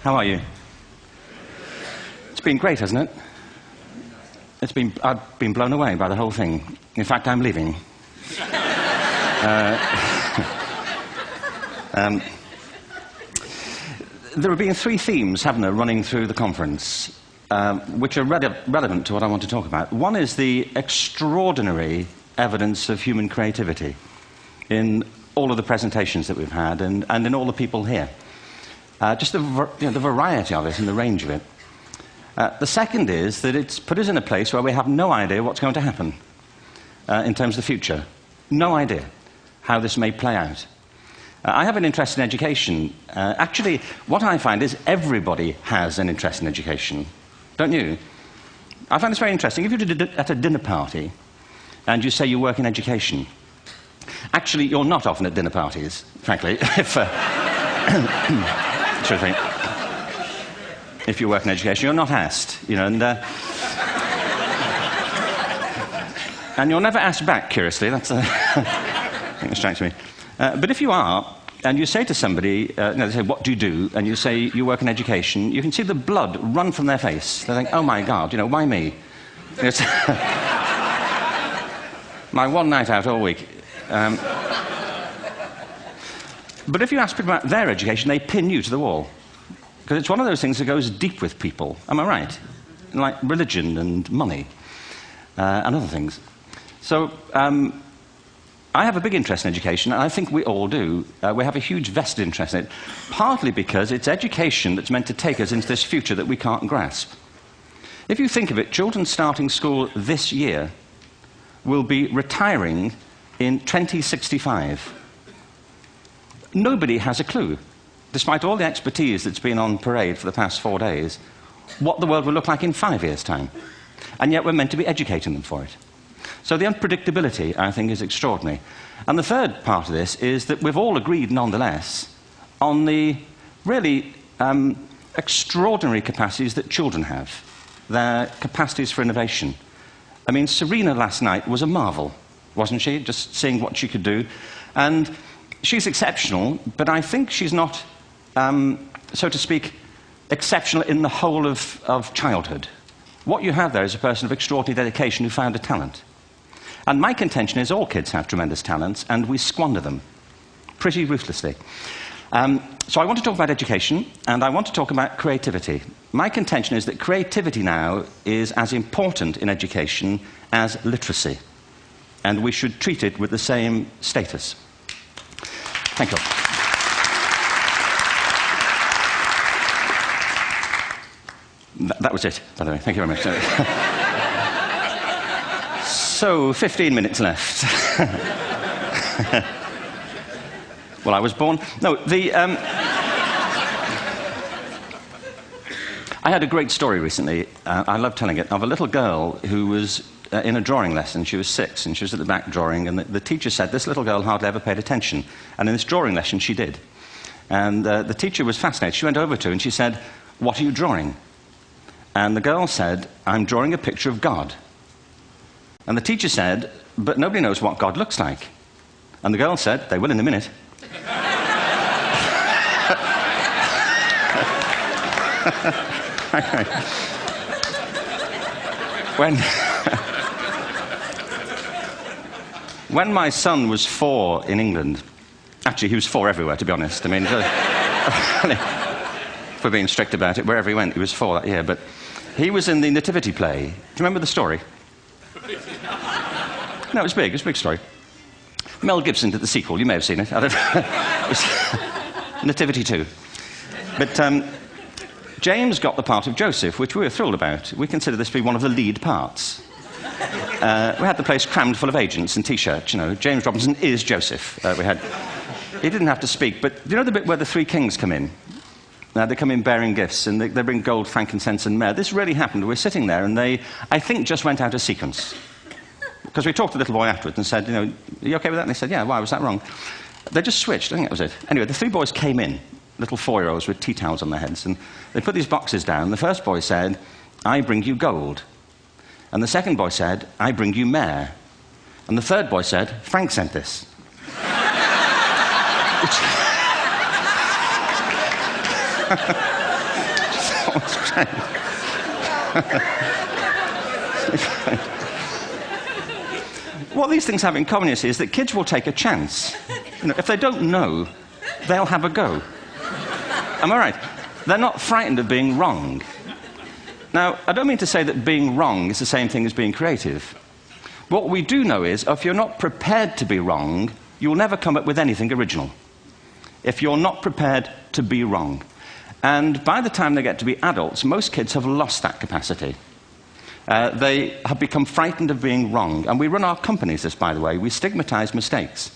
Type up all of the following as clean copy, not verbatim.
How are you? It's been great, hasn't it? I've been blown away by the whole thing. In fact, I'm leaving. There have been three themes, haven't there, running through the conference, which are relevant to what I want to talk about. One is the extraordinary evidence of human creativity in all of the presentations that we've had and in all the people here. Just the variety of it and the range of it. The second is that it's put us in a place where we have no idea what's going to happen in terms of the future. No idea how this may play out. I have an interest in education. Actually, what I find is everybody has an interest in education. Don't you? I find this very interesting. If you're at a dinner party and you say you work in education, actually, you're not often at dinner parties, frankly, if you work in education, you're not asked, and you're never asked back, curiously. That's I think that strikes me. But if you are, and you say to somebody, they say, what do you do? And you say, you work in education, you can see the blood run from their face. They think, oh my God, why me? It's my one night out all week. But if you ask people about their education, they pin you to the wall. Because it's one of those things that goes deep with people. Am I right? Like religion and money and other things. So I have a big interest in education, and I think we all do. We have a huge vested interest in it, partly because it's education that's meant to take us into this future that we can't grasp. If you think of it, children starting school this year will be retiring in 2065. Nobody has a clue, despite all the expertise that's been on parade for the past 4 days, what the world will look like in 5 years' time. And yet we're meant to be educating them for it. So the unpredictability, I think, is extraordinary. And the third part of this is that we've all agreed, nonetheless, on the really extraordinary capacities that children have, their capacities for innovation. I mean, Serena last night was a marvel, wasn't she? Just seeing what she could do. And she's exceptional, but I think she's not, so to speak, exceptional in the whole of childhood. What you have there is a person of extraordinary dedication who found a talent. And my contention is all kids have tremendous talents, and we squander them pretty ruthlessly. So I want to talk about education, and I want to talk about creativity. My contention is that creativity now is as important in education as literacy, and we should treat it with the same status. Thank you. That was it, by the way. Thank you very much. So, 15 minutes left. Well, I was born... No, I had a great story recently, I love telling it, of a little girl who was in a drawing lesson. She was 6, and she was at the back drawing, and the teacher said this little girl hardly ever paid attention. And in this drawing lesson, she did. And the teacher was fascinated. She went over to her and she said, what are you drawing? And the girl said, I'm drawing a picture of God. And the teacher said, but nobody knows what God looks like. And the girl said, they will in a minute. When my son was 4 in England, actually he was 4 everywhere, to be honest. I mean, if we're being strict about it, wherever he went, he was 4 that year. But he was in the Nativity play. Do you remember the story? No, it was big. It was a big story. Mel Gibson did the sequel. You may have seen it. I don't know. It was Nativity 2. But James got the part of Joseph, which we were thrilled about. We consider this to be one of the lead parts. We had the place crammed full of agents and T-shirts, James Robinson is Joseph. He didn't have to speak, but do you know the bit where the 3 kings come in? They come in bearing gifts, and they bring gold, frankincense, and myrrh. This really happened. We were sitting there, and they, I think, just went out of sequence. Because we talked to the little boy afterwards and said, are you okay with that? And they said, yeah, why was that wrong? They just switched. I think that was it. Anyway, the 3 boys came in, little 4-year-olds with tea towels on their heads, and they put these boxes down. The first boy said, I bring you gold. And the second boy said, I bring you myrrh. And the third boy said, Frank sent this. What these things have in common, you see, is that kids will take a chance. You know, if they don't know, they'll have a go. Am I right? They're not frightened of being wrong. Now, I don't mean to say that being wrong is the same thing as being creative. What we do know is, if you're not prepared to be wrong, you'll never come up with anything original. If you're not prepared to be wrong. And by the time they get to be adults, most kids have lost that capacity. They have become frightened of being wrong. And we run our companies this, by the way. We stigmatize mistakes.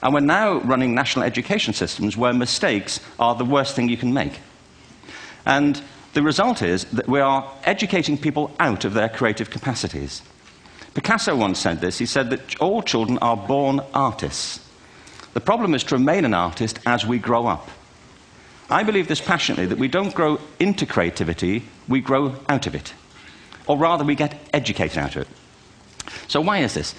And we're now running national education systems where mistakes are the worst thing you can make. And the result is that we are educating people out of their creative capacities. Picasso once said this. He said that all children are born artists. The problem is to remain an artist as we grow up. I believe this passionately, that we don't grow into creativity, we grow out of it. Or rather, we get educated out of it. So why is this?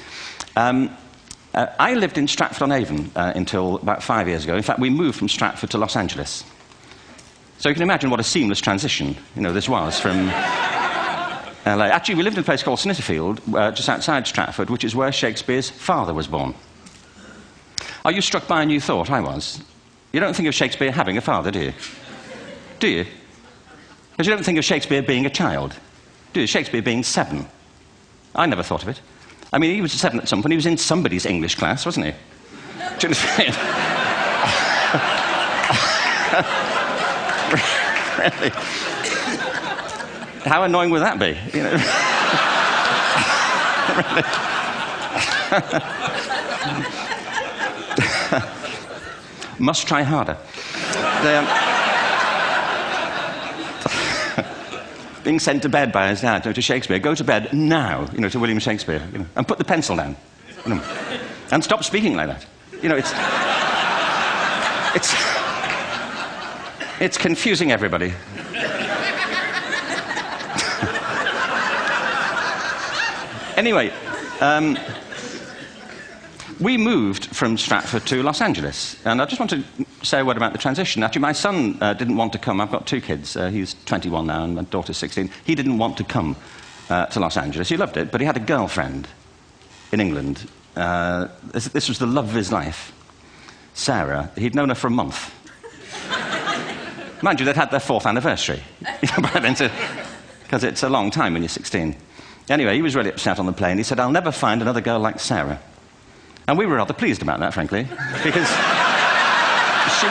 I lived in Stratford-on-Avon until about 5 years ago. In fact, we moved from Stratford to Los Angeles. So you can imagine what a seamless transition, this was from LA. Actually, we lived in a place called Snitterfield, just outside Stratford, which is where Shakespeare's father was born. Are you struck by a new thought? I was. You don't think of Shakespeare having a father, do you? Do you? Because you don't think of Shakespeare being a child. Do you? Shakespeare being 7. I never thought of it. I mean, he was 7 at some point. He was in somebody's English class, wasn't he? Do you understand? Really? How annoying would that be? Must try harder. Being sent to bed by his dad, to Shakespeare, go to bed now, to William Shakespeare, and put the pencil down, and stop speaking like that. It's confusing everybody. Anyway, we moved from Stratford to Los Angeles, and I just want to say a word about the transition. Actually, my son didn't want to come. I've got 2 kids. He's 21 now, and my daughter's 16. He didn't want to come to Los Angeles. He loved it, but he had a girlfriend in England. This was the love of his life, Sarah. He'd known her for a month. Mind you, they'd had their 4th anniversary, because it's a long time when you're 16. Anyway, he was really upset on the plane. He said, "I'll never find another girl like Sarah." And we were rather pleased about that, frankly, because she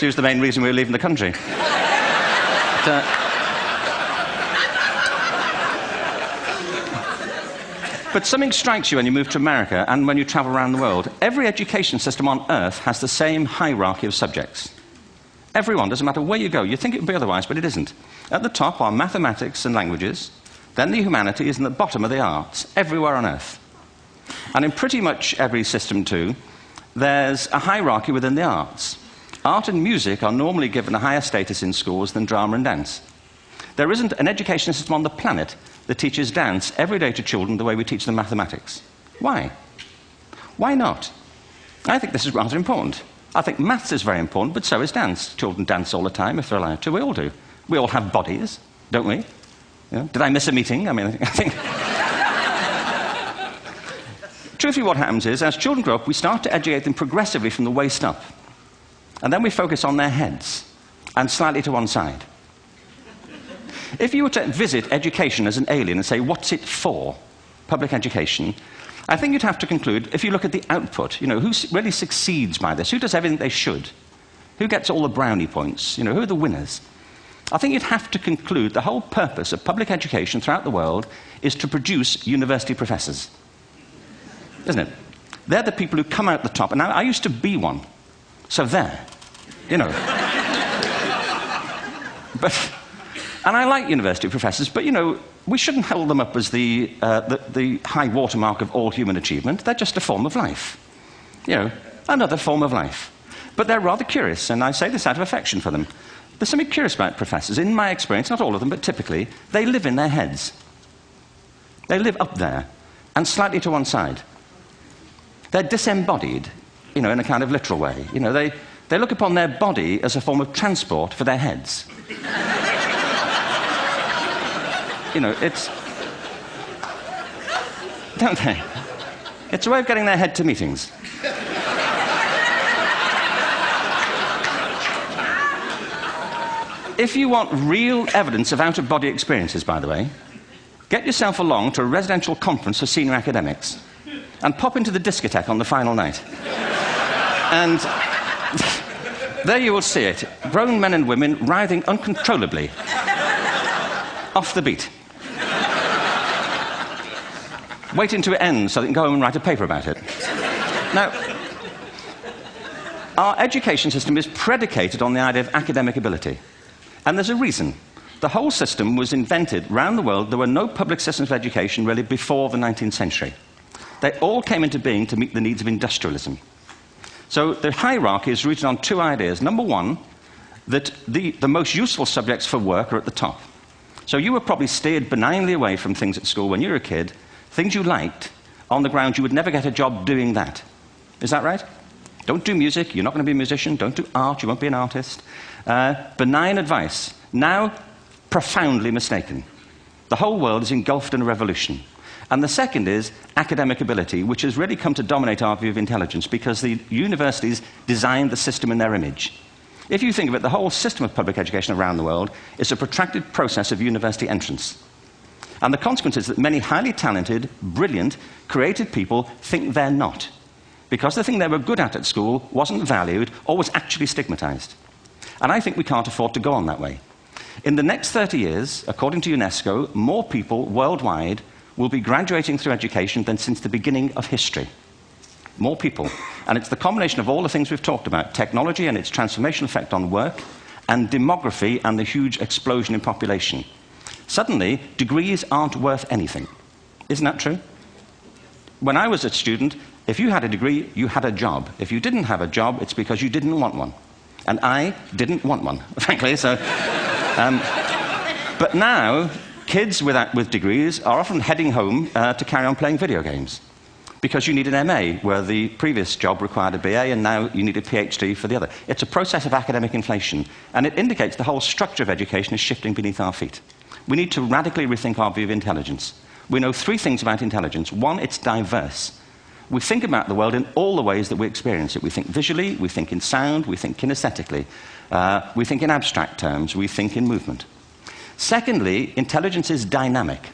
was the main reason we were leaving the country. But something strikes you when you move to America and when you travel around the world. Every education system on Earth has the same hierarchy of subjects. Everyone, doesn't matter where you go. You think it would be otherwise, but it isn't. At the top are mathematics and languages, then the humanities, and at the bottom are the arts, everywhere on Earth. And in pretty much every system, too, there's a hierarchy within the arts. Art and music are normally given a higher status in schools than drama and dance. There isn't an education system on the planet that teaches dance every day to children the way we teach them mathematics. Why? Why not? I think this is rather important. I think maths is very important, but so is dance. Children dance all the time if they're allowed to. We all do. We all have bodies, don't we? Did I miss a meeting? I think... Truthfully, what happens is, as children grow up, we start to educate them progressively from the waist up. And then we focus on their heads, and slightly to one side. If you were to visit education as an alien and say, what's it for, public education, I think you'd have to conclude, if you look at the output, who really succeeds by this? Who does everything they should? Who gets all the brownie points? Who are the winners? I think you'd have to conclude the whole purpose of public education throughout the world is to produce university professors. Isn't it? They're the people who come out the top. And I used to be one. So there. And I like university professors, but, we shouldn't hold them up as the high watermark of all human achievement. They're just a form of life. Another form of life. But they're rather curious, and I say this out of affection for them. There's something curious about professors. In my experience, not all of them, but typically, they live in their heads. They live up there, and slightly to one side. They're disembodied. in a kind of literal way. They look upon their body as a form of transport for their heads. It's... Don't they? It's a way of getting their head to meetings. If you want real evidence of out-of-body experiences, by the way, get yourself along to a residential conference for senior academics and pop into the discotheque on the final night. And there you will see it. Grown men and women writhing uncontrollably off the beat. Waiting to it ends so they can go home and write a paper about it. Now, our education system is predicated on the idea of academic ability. And there's a reason. The whole system was invented around the world. There were no public systems of education really before the 19th century. They all came into being to meet the needs of industrialism. So the hierarchy is rooted on two ideas. Number one, that the most useful subjects for work are at the top. So you were probably steered benignly away from things at school when you were a kid, things you liked, on the ground you would never get a job doing that. Is that right? Don't do music, you're not going to be a musician. Don't do art, you won't be an artist. Benign advice, now profoundly mistaken. The whole world is engulfed in a revolution. And the second is academic ability, which has really come to dominate our view of intelligence because the universities designed the system in their image. If you think of it, the whole system of public education around the world is a protracted process of university entrance. And the consequence is that many highly talented, brilliant, creative people think they're not, because the thing they were good at school wasn't valued or was actually stigmatized. And I think we can't afford to go on that way. In the next 30 years, according to UNESCO, more people worldwide will be graduating through education than since the beginning of history. More people. And it's the combination of all the things we've talked about, technology and its transformational effect on work, and demography and the huge explosion in population. Suddenly, degrees aren't worth anything. Isn't that true? When I was a student, if you had a degree, you had a job. If you didn't have a job, it's because you didn't want one. And I didn't want one, frankly. So, but now, kids with degrees are often heading home to carry on playing video games. Because you need an MA, where the previous job required a BA, and now you need a PhD for the other. It's a process of academic inflation, and it indicates the whole structure of education is shifting beneath our feet. We need to radically rethink our view of intelligence. We know three things about intelligence. One, it's diverse. We think about the world in all the ways that we experience it. We think visually, we think in sound, we think kinesthetically, we think in abstract terms, we think in movement. Secondly, intelligence is dynamic.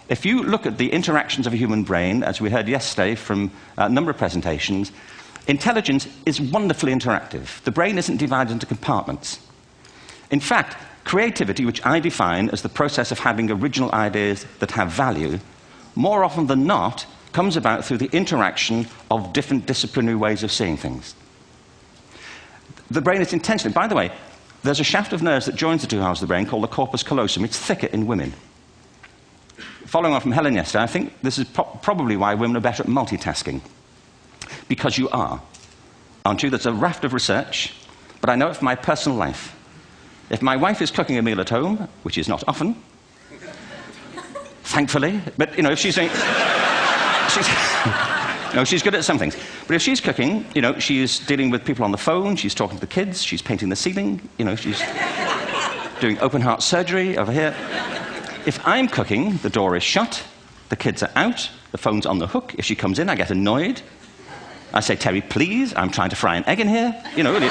If you look at the interactions of a human brain, as we heard yesterday from a number of presentations, intelligence is wonderfully interactive. The brain isn't divided into compartments. In fact, creativity, which I define as the process of having original ideas that have value, more often than not, comes about through the interaction of different disciplinary ways of seeing things. The brain is intentionally... By the way, there's a shaft of nerves that joins the two halves of the brain called the corpus callosum. It's thicker in women. Following on from Helen yesterday, I think this is probably why women are better at multitasking. Because you are. Aren't you? There's a raft of research, but I know it from my personal life. If my wife is cooking a meal at home, which is not often, thankfully, but, if she's doing... she's good at some things. But if she's cooking, she's dealing with people on the phone, she's talking to the kids, she's painting the ceiling, she's doing open-heart surgery over here. If I'm cooking, the door is shut, the kids are out, the phone's on the hook. If she comes in, I get annoyed. I say, Terry, please, I'm trying to fry an egg in here. Really.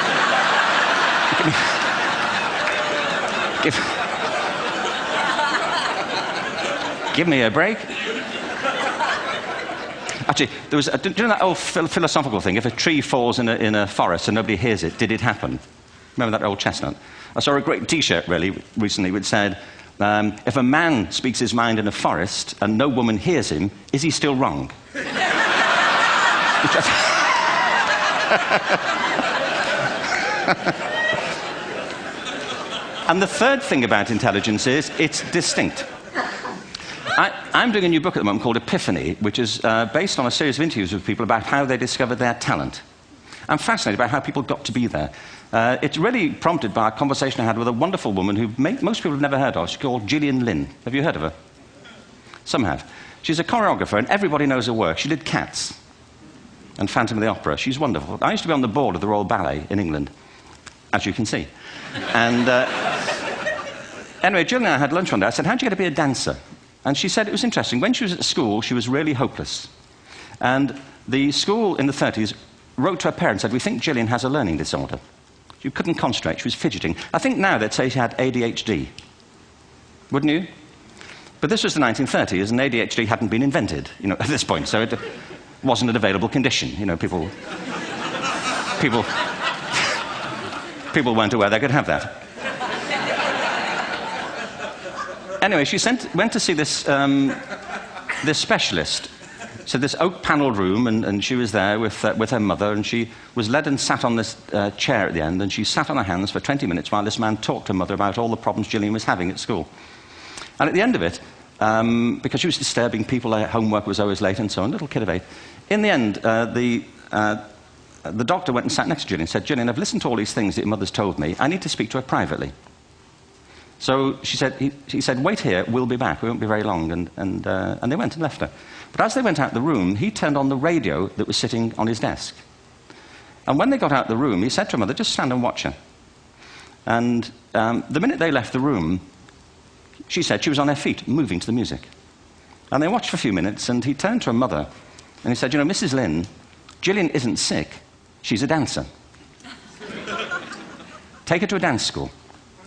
Give me a break. Actually, do you know that old philosophical thing? If a tree falls in a forest and nobody hears it, did it happen? Remember that old chestnut? I saw a great T-shirt, really, recently, which said, if a man speaks his mind in a forest and no woman hears him, is he still wrong? And the third thing about intelligence is it's distinct. I'm doing a new book at the moment called Epiphany, which is based on a series of interviews with people about how they discovered their talent. I'm fascinated by how people got to be there. It's really prompted by a conversation I had with a wonderful woman who most people have never heard of. She's called Gillian Lynn. Have you heard of her? Some have. She's a choreographer, and everybody knows her work. She did Cats. and Phantom of the Opera. She's wonderful. I used to be on the board of the Royal Ballet in England, as you can see. And anyway, Jill and I had lunch one day. I said, how'd you get to be a dancer? And she said it was interesting. When she was at school, she was really hopeless. And the school in the 30s wrote to her parents and said, we think Gillian has a learning disorder. She couldn't concentrate, she was fidgeting. I think now they'd say she had ADHD. Wouldn't you? But this was the 1930s, and ADHD hadn't been invented, at this point, so it wasn't an available condition. people weren't aware they could have that. Anyway, she went to see this specialist. So this oak-panelled room, and she was there with her mother, and she was led and sat on this chair at the end, and she sat on her hands for 20 minutes while this man talked to her mother about all the problems Gillian was having at school. And at the end of it, because she was disturbing people, her homework was always late and so on, little kid of 8, in the end, the doctor went and sat next to Gillian and said, Gillian, I've listened to all these things that your mother's told me. I need to speak to her privately. So he said, wait here, we'll be back. We won't be very long. And they went and left her. But as they went out the room, he turned on the radio that was sitting on his desk. And when they got out the room, he said to her mother, just stand and watch her. And the minute they left the room, she said she was on her feet, moving to the music. And they watched for a few minutes, and he turned to her mother, and he said, Mrs. Lynn, Gillian isn't sick. She's a dancer. Take her to a dance school.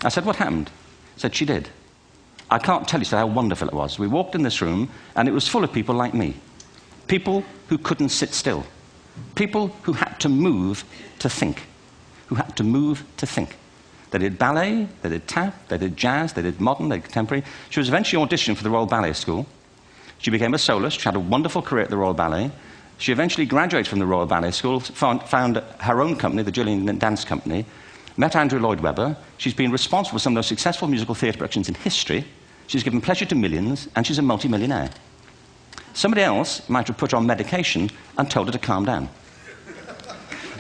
I said, what happened? He said, she did. I can't tell you how wonderful it was. We walked in this room, and it was full of people like me. People who couldn't sit still. People who had to move to think. Who had to move to think. They did ballet, they did tap, they did jazz, they did modern, they did contemporary. She was eventually auditioned for the Royal Ballet School. She became a soloist. She had a wonderful career at the Royal Ballet. She eventually graduated from the Royal Ballet School, found her own company, the Gillian Dance Company, met Andrew Lloyd Webber. She's been responsible for some of the most successful musical theatre productions in history. She's given pleasure to millions, and she's a multi-millionaire. Somebody else might have put her on medication and told her to calm down.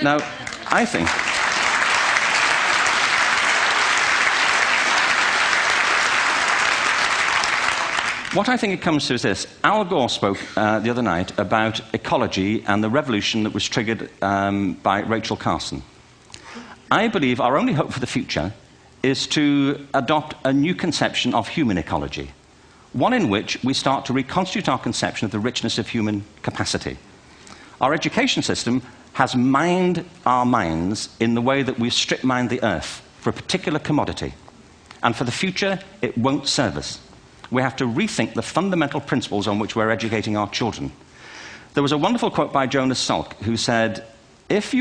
Now, I think... What I think it comes to is this. Al Gore spoke the other night about ecology and the revolution that was triggered by Rachel Carson. I believe our only hope for the future is to adopt a new conception of human ecology, one in which we start to reconstitute our conception of the richness of human capacity. Our education system has mined our minds in the way that we've strip-mined the earth for a particular commodity, and for the future, it won't serve us. We have to rethink the fundamental principles on which we're educating our children. There was a wonderful quote by Jonas Salk, who said, if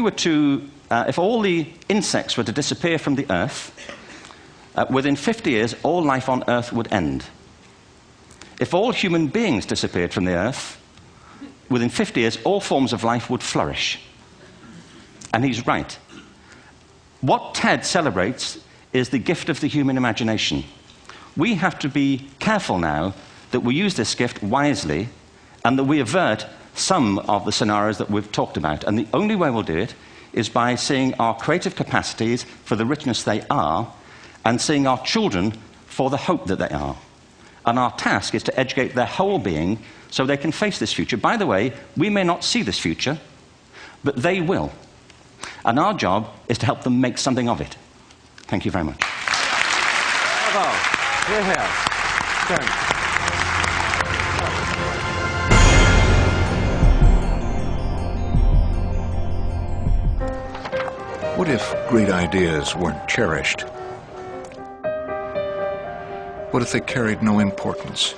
all the insects were to disappear from the earth, within 50 years, all life on earth would end. If all human beings disappeared from the earth, within 50 years, all forms of life would flourish. And he's right. What TED celebrates is the gift of the human imagination. We have to be careful now that we use this gift wisely and that we avert some of the scenarios that we've talked about. And the only way we'll do it is by seeing our creative capacities for the richness they are and seeing our children for the hope that they are. And our task is to educate their whole being so they can face this future. By the way, we may not see this future, but they will. And our job is to help them make something of it. Thank you very much. Bravo. We're here. Thanks. What if great ideas weren't cherished? What if they carried no importance?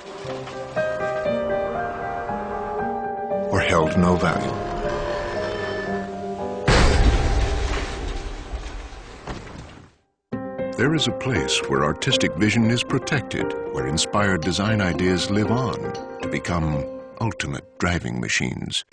Or held no value? There is a place where artistic vision is protected, where inspired design ideas live on to become ultimate driving machines.